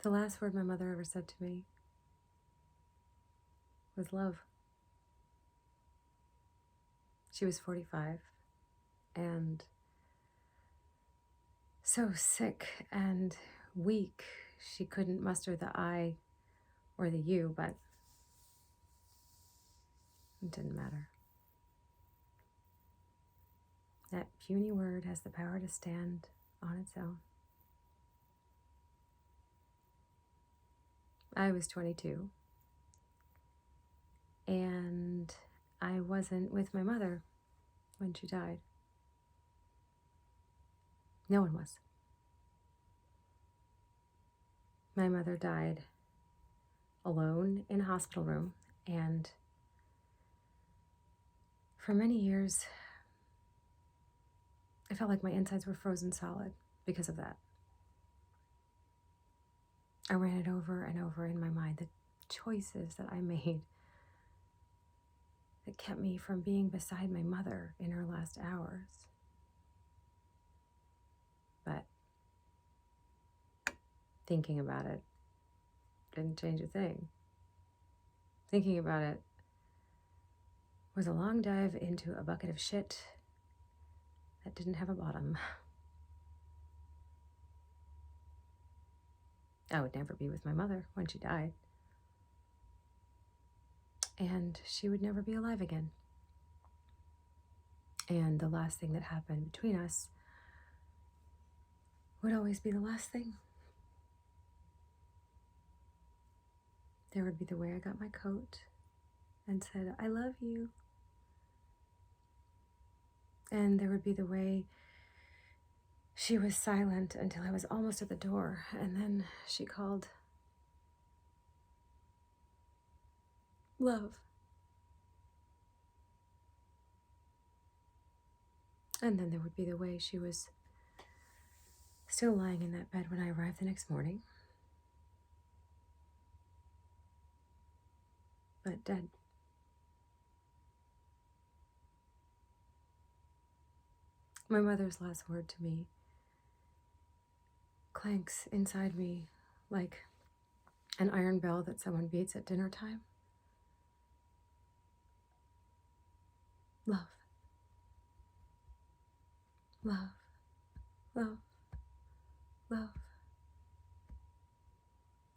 The last word my mother ever said to me was love. She was 45 and so sick and weak she couldn't muster the I or the U, but it didn't matter. That puny word has the power to stand on its own. I was 22, and I wasn't with my mother when she died. No one was. My mother died alone in a hospital room, and for many years, I felt like my insides were frozen solid because of that. I ran it over and over in my mind, the choices that I made that kept me from being beside my mother in her last hours. But thinking about it didn't change a thing. Thinking about it was a long dive into a bucket of shit that didn't have a bottom. I would never be with my mother when she died. And she would never be alive again. And the last thing that happened between us would always be the last thing. There would be the way I got my coat and said, I love you. And there would be the way she was silent until I was almost at the door, and then she called, love. And then there would be the way she was still lying in that bed when I arrived the next morning, but dead. My mother's last word to me clanks inside me like an iron bell that someone beats at dinner time. Love. Love. Love. Love.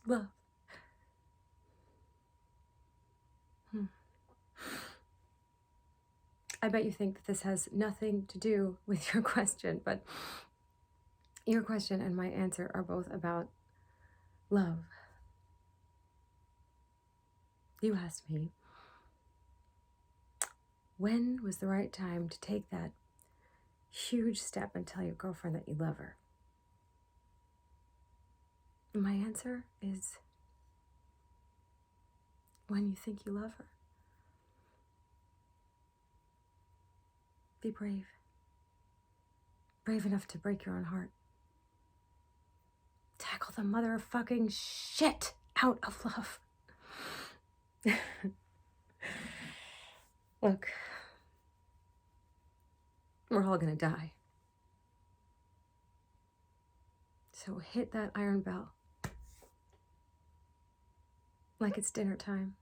Love. I bet you think that this has nothing to do with your question, but your question and my answer are both about love. You asked me, when was the right time to take that huge step and tell your girlfriend that you love her? My answer is when you think you love her. Be brave. Brave enough to break your own heart. Tackle the motherfucking shit out of love. Look, we're all gonna die. So hit that iron bell like it's dinner time.